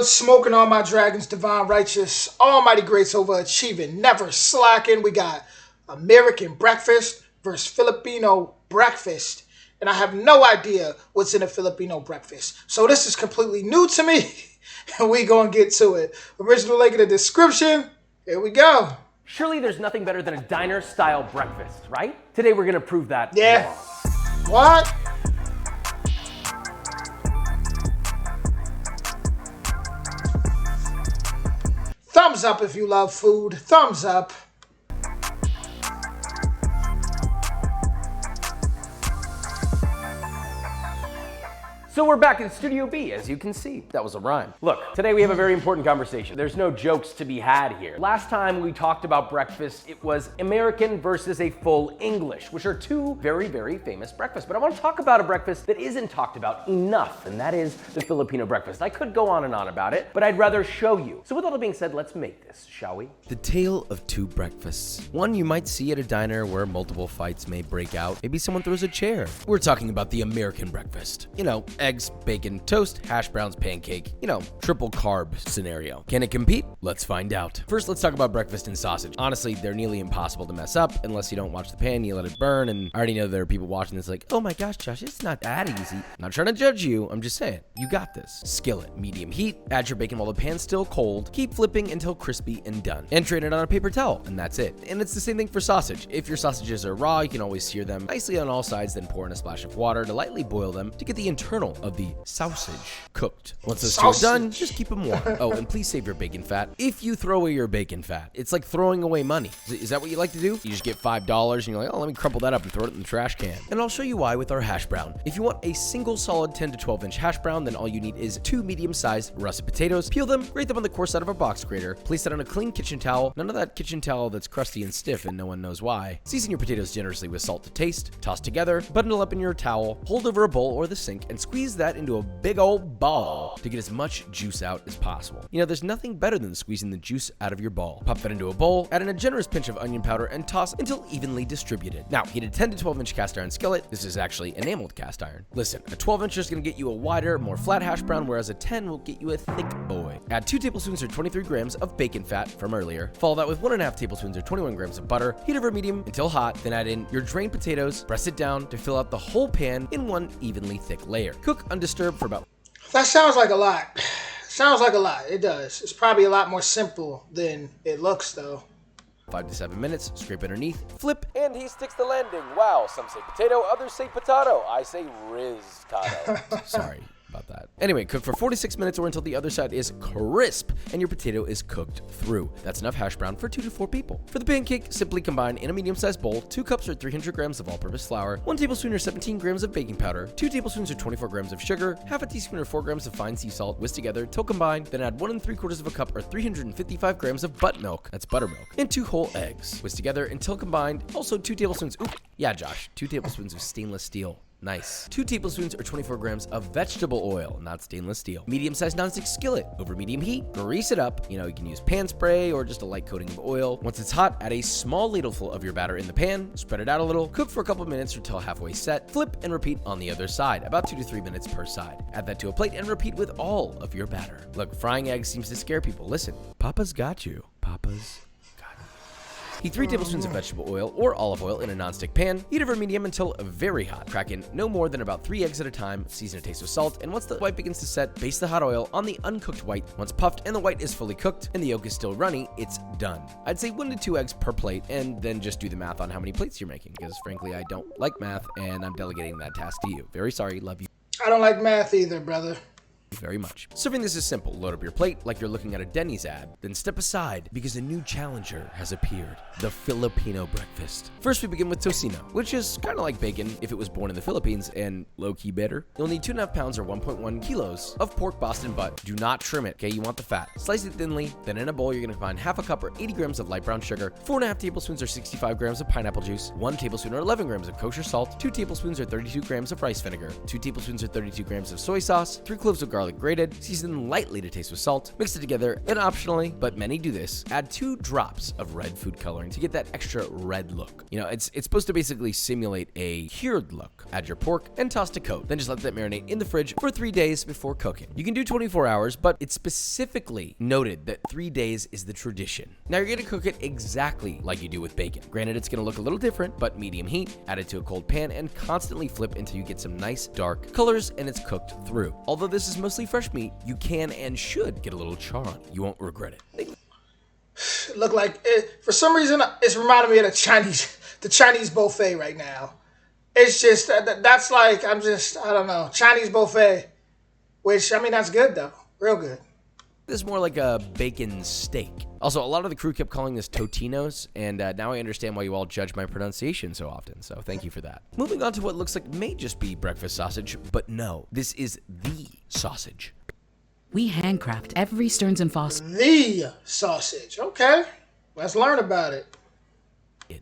good, smoking all my dragons, divine righteous, almighty grace overachieving, never slacking. We got American breakfast versus Filipino breakfast. And I have no idea what's in a Filipino breakfast. So this is completely new to me. And we gonna get to it. Original link in the description. Here we go. Surely there's nothing better than a diner-style breakfast, right? Today we're gonna prove that. Yeah. What? Thumbs up if you love food. Thumbs up. So we're back in Studio B, as you can see. That was a rhyme. Look, today we have a very important conversation. There's no jokes to be had here. Last time we talked about breakfast, it was American versus a full English, which are two very, very famous breakfasts. But I want to talk about a breakfast that isn't talked about enough, and that is the Filipino breakfast. I could go on and on about it, but I'd rather show you. So with all that being said, let's make this, shall we? The tale of two breakfasts. One you might see at a diner where multiple fights may break out. Maybe someone throws a chair. We're talking about the American breakfast. You know, eggs, bacon, toast, hash browns, pancake. You know, triple carb scenario. Can it compete? Let's find out. First, let's talk about breakfast and sausage. Honestly, they're nearly impossible to mess up unless you don't watch the pan, you let it burn, and I already know there are people watching this like, oh my gosh, Josh, it's not that easy. I'm not trying to judge you, I'm just saying, you got this. Skillet, medium heat, add your bacon while the pan's still cold, keep flipping until crispy and done, and drain it on a paper towel, and that's it. And it's the same thing for sausage. If your sausages are raw, you can always sear them nicely on all sides, then pour in a splash of water to lightly boil them to get the internal of the sausage cooked. Once those two are done, just keep them warm. Oh, and please save your bacon fat. If you throw away your bacon fat, it's like throwing away money. Is that what you like to do? You just get $5 and you're like, oh, let me crumple that up and throw it in the trash can. And I'll show you why with our hash brown. If you want a single solid 10 to 12 inch hash brown, then all you need is 2 medium-sized russet potatoes. Peel them, grate them on the coarse side of a box grater, place that on a clean kitchen towel. None of that kitchen towel that's crusty and stiff and no one knows why. Season your potatoes generously with salt to taste, toss together, bundle up in your towel, hold over a bowl or the sink, and squeeze that into a big old ball to get as much juice out as possible. You know, there's nothing better than squeezing the juice out of your ball. Pop that into a bowl, add in a generous pinch of onion powder, and toss until evenly distributed. Now, heat a 10 to 12 inch cast iron skillet. This is actually enameled cast iron. Listen, a 12 inch is going to get you a wider, more flat hash brown, whereas a 10 will get you a thick boy. Add 2 tablespoons or 23 grams of bacon fat from earlier. Follow that with 1.5 tablespoons or 21 grams of butter. Heat over medium until hot, then add in your drained potatoes. Press it down to fill out the whole pan in one evenly thick layer. Cook undisturbed for about... That sounds like a lot. Sounds like a lot. It does. It's probably a lot more simple than it looks, though. 5 to 7 minutes, scrape underneath, flip, And he sticks the landing. Wow, some say potato, others say potato. I say riztato. sorry about that. Anyway, cook for 46 minutes or until the other side is crisp and your potato is cooked through. That's enough hash brown for 2 to 4 people. For the pancake, simply combine in a medium-sized bowl 2 cups or 300 grams of all-purpose flour, 1 tablespoon or 17 grams of baking powder, 2 tablespoons or 24 grams of sugar, half a teaspoon or 4 grams of fine sea salt, whisk together till combined, then add 1 3/4 of a cup or 355 grams of buttermilk, that's buttermilk, and 2 whole eggs. Whisk together until combined, also 2 tablespoons, yeah Josh, 2 tablespoons of stainless steel. Nice. 2 tablespoons or 24 grams of vegetable oil, not stainless steel. Medium-sized nonstick skillet. Over medium heat, grease it up. You know, you can use pan spray or just a light coating of oil. Once it's hot, add a small ladleful of your batter in the pan. Spread it out a little. Cook for a couple of minutes until halfway set. Flip and repeat on the other side, about 2 to 3 minutes per side. Add that to a plate and repeat with all of your batter. Look, frying eggs seems to scare people. Listen, Papa's got you. Papa's... Heat 3 tablespoons of vegetable oil or olive oil in a nonstick pan. Heat over medium until very hot. Crack in no more than about 3 eggs at a time. Season to taste with salt. And once the white begins to set, baste the hot oil on the uncooked white. Once puffed and the white is fully cooked and the yolk is still runny, it's done. I'd say 1 to 2 eggs per plate and then just do the math on how many plates you're making because frankly, I don't like math and I'm delegating that task to you. Very sorry. Love you I don't like math either, brother. very much. Serving this is simple. Load up your plate like you're looking at a Denny's ad, then step aside because a new challenger has appeared, the Filipino breakfast. First, we begin with tocino, which is kind of like bacon if it was born in the Philippines and low-key better. You'll need 2.5 pounds or 1.1 kilos of pork Boston butt. Do not trim it, okay? You want the fat. Slice it thinly, then in a bowl, you're gonna combine half a cup or 80 grams of light brown sugar, 4.5 tablespoons or 65 grams of pineapple juice, 1 tablespoon or 11 grams of kosher salt, 2 tablespoons or 32 grams of rice vinegar, 2 tablespoons or 32 grams of soy sauce, 3 cloves of garlic garlic grated, season lightly to taste with salt, mix it together, and optionally, but many do this, add 2 drops of red food coloring to get that extra red look. You know, it's supposed to basically simulate a cured look. Add your pork and toss to coat, then just let that marinate in the fridge for 3 days before cooking. You can do 24 hours, but it's specifically noted that 3 days is the tradition. Now you're gonna cook it exactly like you do with bacon. Granted, it's gonna look a little different, but medium heat, add it to a cold pan, and constantly flip until you get some nice dark colors and it's cooked through. Although this is mostly fresh meat, you can and should get a little char on it. You won't regret it. Look like it, for some reason it's reminding me of the Chinese buffet right now. It's just that's like I don't know, Chinese buffet, which I mean that's good though, real good. This is more like a bacon steak. Also, a lot of the crew kept calling this Totinos, and now I understand why you all judge my pronunciation so often, so thank you for that. Moving on to what looks like may just be breakfast sausage, but no, this is the sausage. We handcraft every Stearns & Foster. The sausage. Okay, let's learn about it.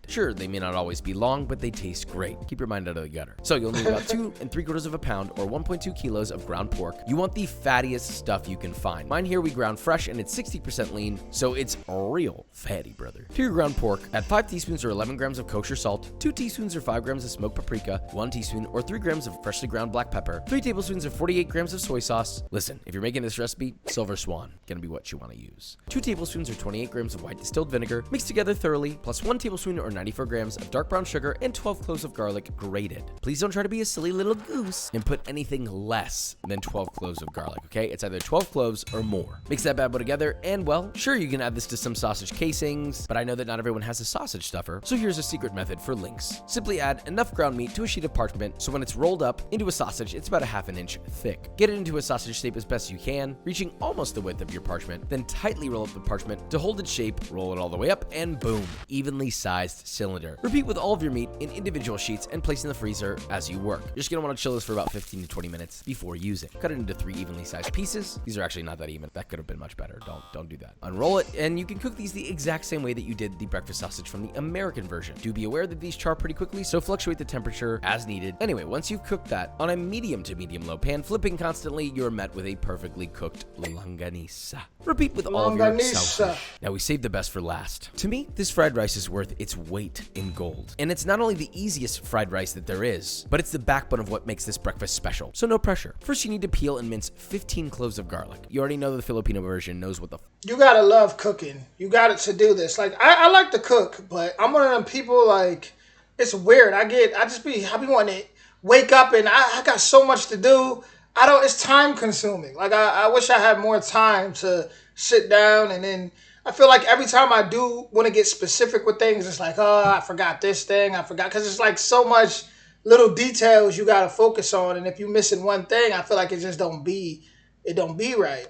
Sure, they may not always be long, but they taste great. Keep your mind out of the gutter. So you'll need about 2 3/4 pounds or 1.2 kilos of ground pork. You want the fattiest stuff you can find. Mine here we ground fresh and it's 60% lean, so it's real fatty, brother. To your ground pork, add 5 teaspoons or 11 grams of kosher salt, 2 teaspoons or 5 grams of smoked paprika, 1 teaspoon or 3 grams of freshly ground black pepper, 3 tablespoons or 48 grams of soy sauce. Listen, if you're making this recipe, Silver Swan, gonna be what you want to use. 2 tablespoons or 28 grams of white distilled vinegar, mix together thoroughly, plus 1 tablespoon or 94 grams of dark brown sugar and 12 cloves of garlic grated. Please don't try to be a silly little goose and put anything less than 12 cloves of garlic, okay? It's either 12 cloves or more. Mix that bad boy together and, well, sure, you can add this to some sausage casings, but I know that not everyone has a sausage stuffer, so here's a secret method for links. Simply add enough ground meat to a sheet of parchment so when it's rolled up into a sausage, it's about a ½ inch thick. Get it into a sausage shape as best you can, reaching almost the width of your parchment, then tightly roll up the parchment to hold its shape, roll it all the way up, and boom, evenly sized cylinder. Repeat with all of your meat in individual sheets and place in the freezer as you work. You're just gonna want to chill this for about 15 to 20 minutes before using. Cut it into 3 evenly sized pieces. These are actually not that even. That could have been much better. Don't do that. Unroll it, and you can cook these the exact same way that you did the breakfast sausage from the American version. Do be aware that these char pretty quickly, so fluctuate the temperature as needed. Anyway, once you've cooked that on a medium to medium low pan, flipping constantly, you're met with a perfectly cooked longanisa. Repeat with all of your sausage. Now we saved the best for last. To me, this fried rice is worth its weight in gold. And it's not only the easiest fried rice that there is, but it's the backbone of what makes this breakfast special. So no pressure. First, you need to peel and mince 15 cloves of garlic. You already know the Filipino version knows what the You gotta love cooking. You got it to do this. Like I like to cook, but I'm one of them people like it's weird. I be wanting to wake up and I got so much to do. It's time consuming. Like I wish I had more time to sit down, and then I feel like every time I do want to get specific with things, it's like, oh, I forgot this thing. Because it's like so much little details you got to focus on. And if you're missing one thing, I feel like it just don't be right.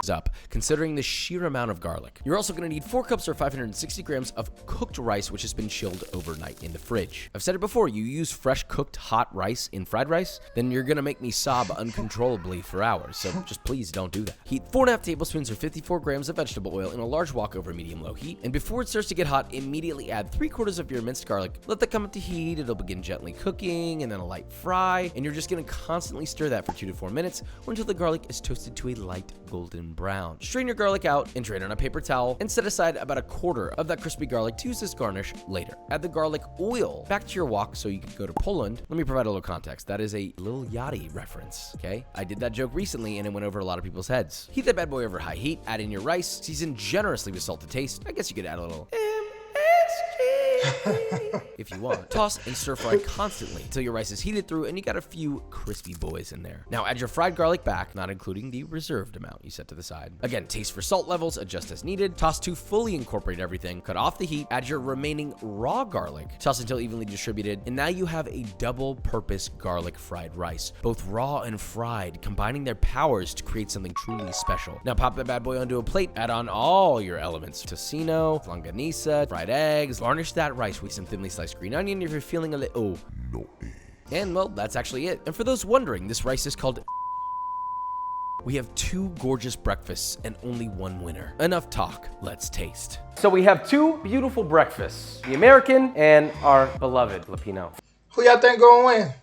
up, considering the sheer amount of garlic. You're also going to need 4 cups or 560 grams of cooked rice, which has been chilled overnight in the fridge. I've said it before, you use fresh cooked hot rice in fried rice, then you're going to make me sob uncontrollably for hours, so just please don't do that. Heat 4.5 tablespoons or 54 grams of vegetable oil in a large wok over medium-low heat, and before it starts to get hot, immediately add 3/4 of your minced garlic. Let that come up to heat, it'll begin gently cooking, and then a light fry, and you're just going to constantly stir that for 2 to 4 minutes, or until the garlic is toasted to a light golden brown. Strain your garlic out and drain on a paper towel and set aside about 1/4 of that crispy garlic to use as garnish later. Add the garlic oil back to your wok so you can go to Poland. Let me provide a little context. That is a Lil Yachty reference, okay? I did that joke recently and it went over a lot of people's heads. Heat that bad boy over high heat, add in your rice, season generously with salt to taste. I guess you could add a little if you want. Toss and stir fry constantly until your rice is heated through and you got a few crispy boys in there. Now add your fried garlic back, not including the reserved amount you set to the side. Again, taste for salt levels, adjust as needed. Toss to fully incorporate everything. Cut off the heat, add your remaining raw garlic. Toss until evenly distributed, and now you have a double-purpose garlic fried rice. Both raw and fried, combining their powers to create something truly special. Now pop that bad boy onto a plate, add on all your elements. Tocino, longanisa, fried eggs, garnish that rice with some thinly sliced green onion if you're feeling a little naughty. And well, that's actually it. And for those wondering, this rice is called. We have 2 gorgeous breakfasts and only 1 winner. Enough talk, let's taste. So we have 2 beautiful breakfasts, the American and our beloved Filipino. Who y'all think gonna win?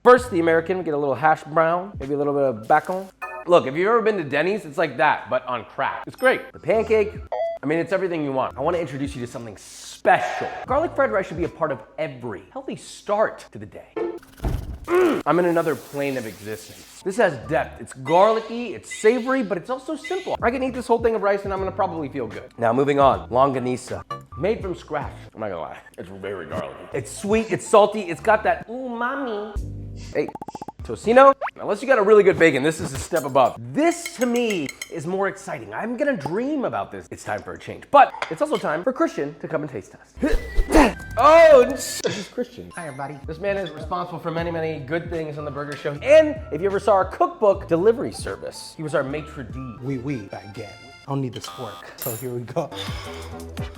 First, the American, we get a little hash brown, maybe a little bit of bacon. Look, if you've ever been to Denny's, it's like that, but on crack. It's great. The pancake, I mean, it's everything you want. I want to introduce you to something special. Garlic fried rice should be a part of every healthy start to the day. I'm in another plane of existence. This has depth. It's garlicky, it's savory, but it's also simple. I can eat this whole thing of rice and I'm gonna probably feel good. Now moving on, longanisa. Made from scratch. I'm not gonna lie, it's very garlicky. It's sweet, it's salty, it's got that umami. Hey, tocino. Unless you got a really good bacon, this is a step above. This to me is more exciting. I'm gonna dream about this. It's time for a change, but it's also time for Christian to come and taste test. Oh, this is Christian. Hi, everybody. This man is responsible for many, many good things on the burger show. And if you ever saw our cookbook delivery service, he was our maitre d'. Oui, baguette. I don't need this fork. So here we go.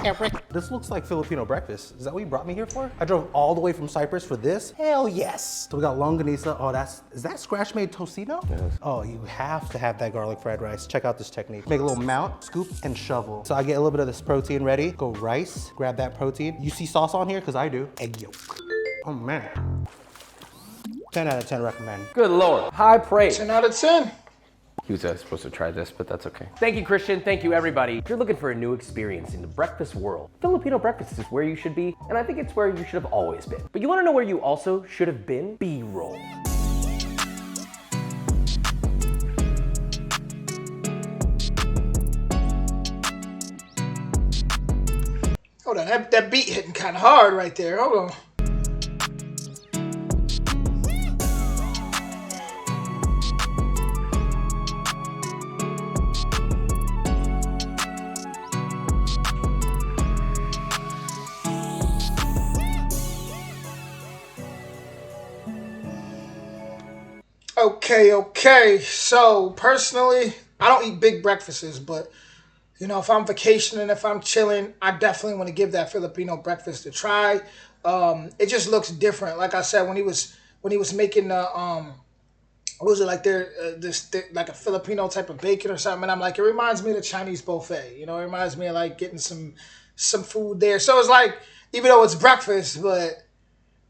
Eric, this looks like Filipino breakfast. Is that what you brought me here for? I drove all the way from Cyprus for this? Hell yes. So we got longanisa. Oh, is that scratch-made tocino? Yes. Oh, you have to have that garlic fried rice. Check out this technique. Make a little mount, scoop, and shovel. So I get a little bit of this protein ready. Go rice, grab that protein. You see sauce on here? Because I do. Egg yolk. Oh, man. 10 out of 10 recommend. Good Lord, high praise. 10 out of 10. He was supposed to try this, but that's okay. Thank you, Christian. Thank you, everybody. If you're looking for a new experience in the breakfast world, Filipino breakfast is where you should be, and I think it's where you should have always been. But you want to know where you also should have been? B-roll. Hold on, that beat hitting kind of hard right there. Hold on. Okay. So personally, I don't eat big breakfasts, but you know, if I'm vacationing, if I'm chilling, I definitely want to give that Filipino breakfast a try. It just looks different. Like I said, when he was making the what was it like like a Filipino type of bacon or something, and I'm like, it reminds me of the Chinese buffet. You know, it reminds me of like getting some food there. So it's like, even though it's breakfast, but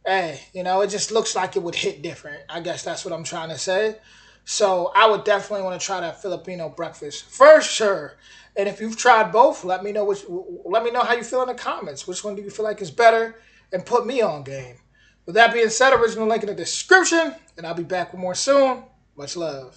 hey, you know, it just looks like it would hit different. I guess that's what I'm trying to say. So I would definitely want to try that Filipino breakfast for sure. And if you've tried both, let me know how you feel in the comments. Which one do you feel like is better? And put me on game. With that being said, original link in the description, and I'll be back with more soon. Much love.